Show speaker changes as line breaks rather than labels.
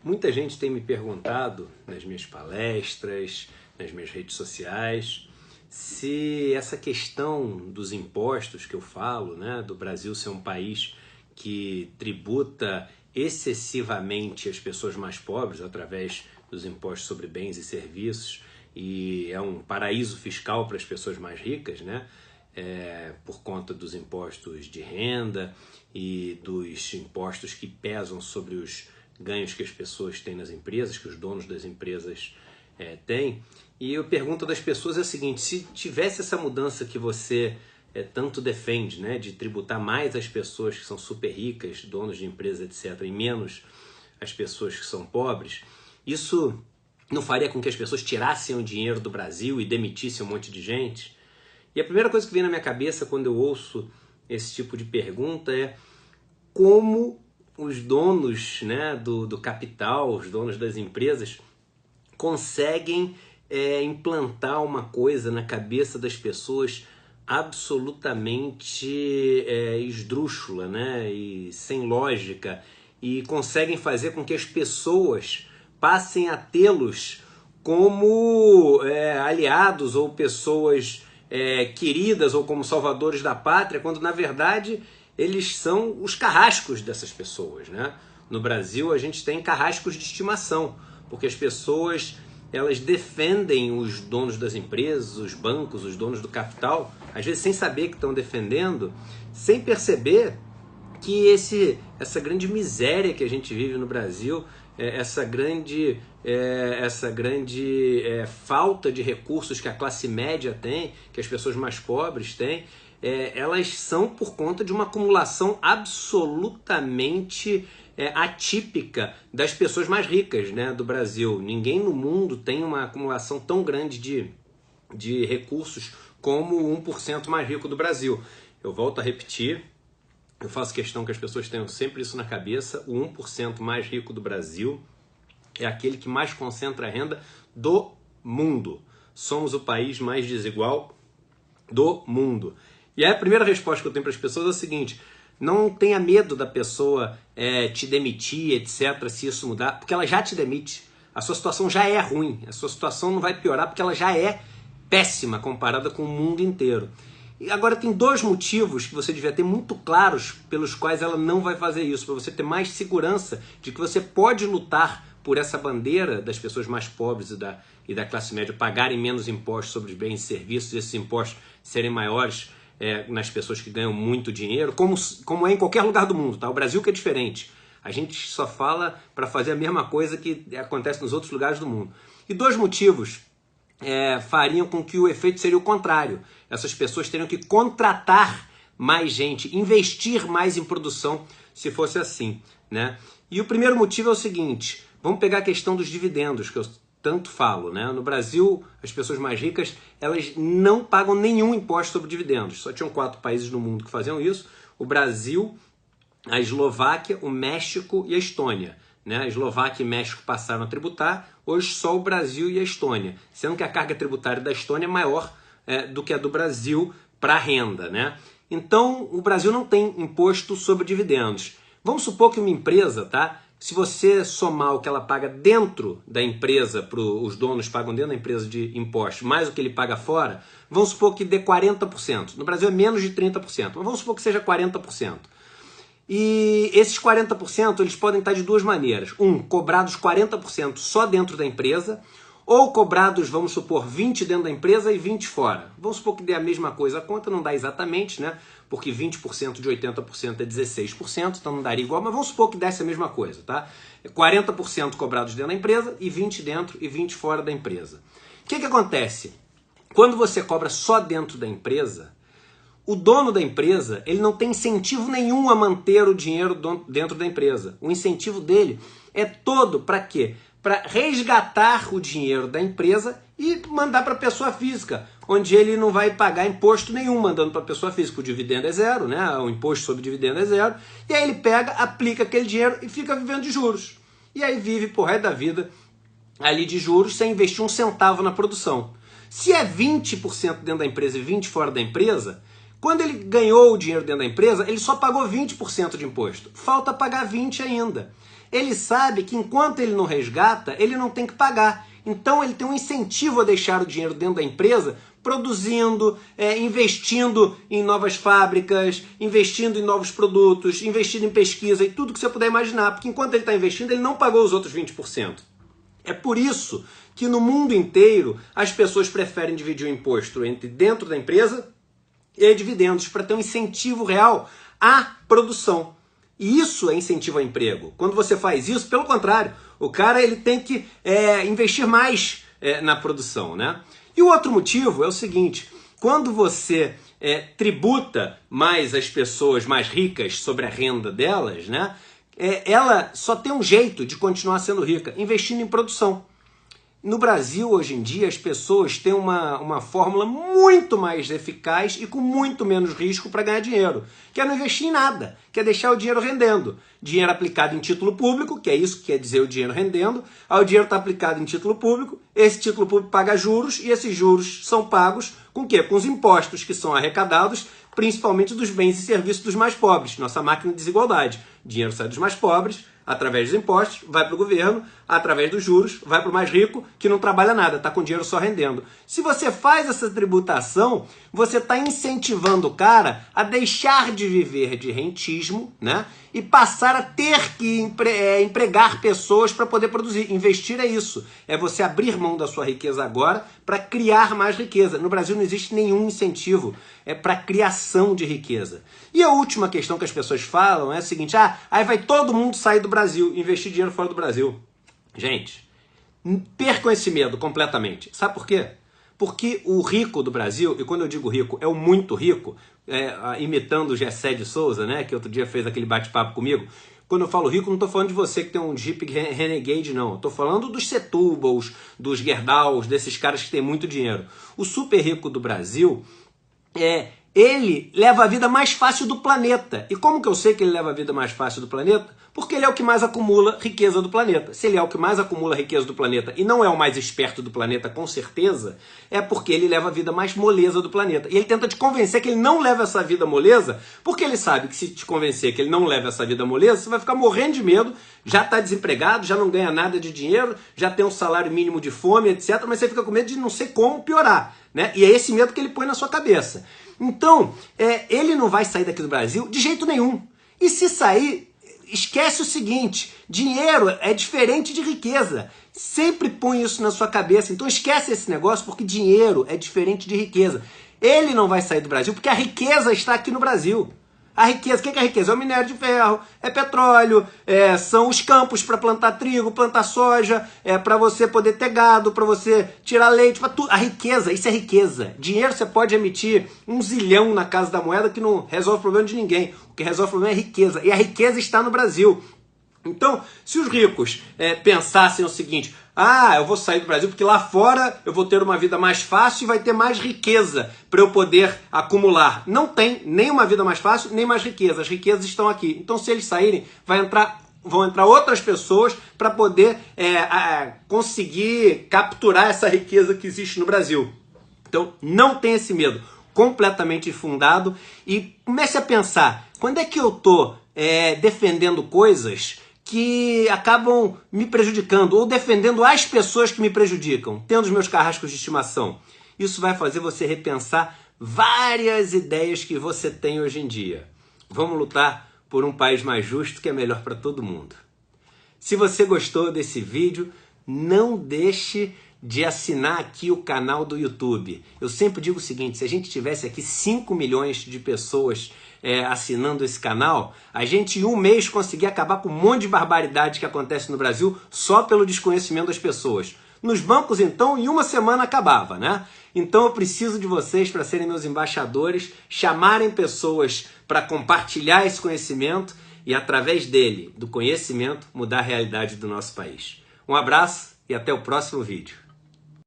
Muita gente tem me perguntado nas minhas palestras, nas minhas redes sociais, se essa questão dos impostos que eu falo, né, do Brasil ser um país que tributa excessivamente as pessoas mais pobres através dos impostos sobre bens e serviços e é um paraíso fiscal para as pessoas mais ricas, né? Por conta dos impostos de renda e dos impostos que pesam sobre os ganhos que as pessoas têm nas empresas, que os donos das empresas têm. E eu pergunto das pessoas é o seguinte: se tivesse essa mudança que você tanto defende, né, de tributar mais as pessoas que são super ricas, donos de empresas, etc., e menos as pessoas que são pobres, isso não faria com que as pessoas tirassem o dinheiro do Brasil e demitissem um monte de gente? E a primeira coisa que vem na minha cabeça quando eu ouço esse tipo de pergunta é como os donos, né, do capital, os donos das empresas, conseguem implantar uma coisa na cabeça das pessoas absolutamente esdrúxula, né, e sem lógica, e conseguem fazer com que as pessoas passem a tê-los como aliados ou pessoas queridas ou como salvadores da pátria, quando na verdade eles são os carrascos dessas pessoas, né? No Brasil a gente tem carrascos de estimação, porque as pessoas elas defendem os donos das empresas, os bancos, os donos do capital, às vezes sem saber que estão defendendo, sem perceber que essa grande miséria que a gente vive no Brasil, essa grande falta de recursos que a classe média tem, que as pessoas mais pobres têm, elas são por conta de uma acumulação absolutamente atípica das pessoas mais ricas, né, do Brasil. Ninguém no mundo tem uma acumulação tão grande de recursos como o 1% mais rico do Brasil. Eu volto a repetir, eu faço questão que as pessoas tenham sempre isso na cabeça: o 1% mais rico do Brasil é aquele que mais concentra a renda do mundo. Somos o país mais desigual do mundo. E aí a primeira resposta que eu tenho para as pessoas é o seguinte: não tenha medo da pessoa te demitir, etc., se isso mudar, porque ela já te demite. A sua situação já é ruim, a sua situação não vai piorar porque ela já é péssima comparada com o mundo inteiro. E agora tem dois motivos que você devia ter muito claros pelos quais ela não vai fazer isso, para você ter mais segurança de que você pode lutar por essa bandeira das pessoas mais pobres e da classe média pagarem menos impostos sobre os bens e serviços, e esses impostos serem maiores nas pessoas que ganham muito dinheiro, como é em qualquer lugar do mundo, tá? O Brasil que é diferente. A gente só fala para fazer a mesma coisa que acontece nos outros lugares do mundo. E dois motivos fariam com que o efeito seria o contrário. Essas pessoas teriam que contratar mais gente, investir mais em produção, se fosse assim, né? E o primeiro motivo é o seguinte: vamos pegar a questão dos dividendos, que eu tanto falo, né? No Brasil, as pessoas mais ricas, elas não pagam nenhum imposto sobre dividendos. Só tinham 4 países no mundo que faziam isso: o Brasil, a Eslováquia, o México e a Estônia, né? A Eslováquia e México passaram a tributar, hoje só o Brasil e a Estônia, sendo que a carga tributária da Estônia é maior do que a do Brasil para a renda, né? Então, o Brasil não tem imposto sobre dividendos. Vamos supor que uma empresa, tá? Se você somar o que ela paga dentro da empresa, os donos pagam dentro da empresa de impostos, mais o que ele paga fora, vamos supor que dê 40%. No Brasil é menos de 30%, mas vamos supor que seja 40%. E esses 40% eles podem estar de duas maneiras: cobrados 40% só dentro da empresa, ou cobrados, vamos supor, 20% dentro da empresa e 20% fora. Vamos supor que dê a mesma coisa, a conta não dá exatamente, né? Porque 20% de 80% é 16%, então não daria igual, mas vamos supor que desse a mesma coisa, tá? 40% cobrados dentro da empresa e 20% dentro e 20% fora da empresa. O que acontece? Quando você cobra só dentro da empresa, o dono da empresa, ele não tem incentivo nenhum a manter o dinheiro dentro da empresa. O incentivo dele é todo para quê? Para resgatar o dinheiro da empresa e mandar para a pessoa física, onde ele não vai pagar imposto nenhum mandando para a pessoa física. O dividendo é zero, né? O imposto sobre dividendo é zero. E aí ele pega, aplica aquele dinheiro e fica vivendo de juros. E aí vive por resto da vida ali de juros sem investir um centavo na produção. Se é 20% dentro da empresa e 20% fora da empresa, quando ele ganhou o dinheiro dentro da empresa, ele só pagou 20% de imposto. Falta pagar 20% ainda. Ele sabe que enquanto ele não resgata, ele não tem que pagar. Então ele tem um incentivo a deixar o dinheiro dentro da empresa, produzindo, investindo em novas fábricas, investindo em novos produtos, investindo em pesquisa e tudo que você puder imaginar. Porque enquanto ele está investindo, ele não pagou os outros 20%. É por isso que no mundo inteiro as pessoas preferem dividir o imposto entre dentro da empresa e dividendos, para ter um incentivo real à produção. E isso é incentivo ao emprego. Quando você faz isso, pelo contrário, o cara ele tem que investir mais na produção, né? E o outro motivo é o seguinte: quando você tributa mais as pessoas mais ricas sobre a renda delas, né? Ela só tem um jeito de continuar sendo rica, investindo em produção. No Brasil, hoje em dia, as pessoas têm uma fórmula muito mais eficaz e com muito menos risco para ganhar dinheiro, que é não investir em nada, que é deixar o dinheiro rendendo. Dinheiro aplicado em título público, que é isso que quer dizer o dinheiro rendendo. Aí o dinheiro está aplicado em título público, esse título público paga juros e esses juros são pagos com o quê? Com os impostos que são arrecadados, principalmente dos bens e serviços dos mais pobres, nossa máquina de desigualdade. O dinheiro sai dos mais pobres, através dos impostos, vai para o governo, através dos juros, vai para o mais rico, que não trabalha nada, está com dinheiro só rendendo. Se você faz essa tributação, você está incentivando o cara a deixar de viver de rentismo, né? E passar a ter que empregar pessoas para poder produzir. Investir é isso. É você abrir mão da sua riqueza agora para criar mais riqueza. No Brasil não existe nenhum incentivo para criação de riqueza. E a última questão que as pessoas falam é a seguinte: aí vai todo mundo sair do Brasil, investir dinheiro fora do Brasil. Gente, percam esse medo completamente. Sabe por quê? Porque o rico do Brasil, e quando eu digo rico, é o muito rico, imitando o Gessé de Souza, né, que outro dia fez aquele bate-papo comigo. Quando eu falo rico, não estou falando de você que tem um Jeep Renegade, não. Estou falando dos Setubals, dos Gerdaus, desses caras que têm muito dinheiro. O super rico do Brasil, ele leva a vida mais fácil do planeta. E como que eu sei que ele leva a vida mais fácil do planeta? Porque ele é o que mais acumula riqueza do planeta. Se ele é o que mais acumula riqueza do planeta e não é o mais esperto do planeta, com certeza, é porque ele leva a vida mais moleza do planeta. E ele tenta te convencer que ele não leva essa vida moleza, porque ele sabe que se te convencer que ele não leva essa vida moleza, você vai ficar morrendo de medo, já está desempregado, já não ganha nada de dinheiro, já tem um salário mínimo de fome, etc. Mas você fica com medo de não sei como piorar, né? E é esse medo que ele põe na sua cabeça. Então, ele não vai sair daqui do Brasil de jeito nenhum. E se sair, esquece o seguinte: dinheiro é diferente de riqueza. Sempre põe isso na sua cabeça. Então esquece esse negócio, porque dinheiro é diferente de riqueza. Ele não vai sair do Brasil porque a riqueza está aqui no Brasil. A riqueza, o que é a riqueza? É o minério de ferro, é petróleo, são os campos para plantar trigo, plantar soja, para você poder ter gado, para você tirar leite, para tudo. A riqueza, isso é riqueza. Dinheiro você pode emitir 1 zilhão na Casa da Moeda que não resolve o problema de ninguém. O que resolve o problema é a riqueza. E a riqueza está no Brasil. Então, se os ricos pensassem o seguinte: eu vou sair do Brasil porque lá fora eu vou ter uma vida mais fácil e vai ter mais riqueza para eu poder acumular. Não tem nem uma vida mais fácil, nem mais riqueza. As riquezas estão aqui. Então, se eles saírem, vão entrar outras pessoas para poder conseguir capturar essa riqueza que existe no Brasil. Então, não tenha esse medo. Completamente infundado. E comece a pensar: quando é que eu estou defendendo coisas que acabam me prejudicando, ou defendendo as pessoas que me prejudicam, tendo os meus carrascos de estimação? Isso vai fazer você repensar várias ideias que você tem hoje em dia. Vamos lutar por um país mais justo, que é melhor para todo mundo. Se você gostou desse vídeo, não deixe de assinar aqui o canal do YouTube. Eu sempre digo o seguinte: se a gente tivesse aqui 5 milhões de pessoas assinando esse canal, a gente em um mês conseguia acabar com um monte de barbaridade que acontece no Brasil só pelo desconhecimento das pessoas. Nos bancos, então, em uma semana acabava, né? Então eu preciso de vocês para serem meus embaixadores, chamarem pessoas para compartilhar esse conhecimento e, através dele, do conhecimento, mudar a realidade do nosso país. Um abraço e até o próximo vídeo.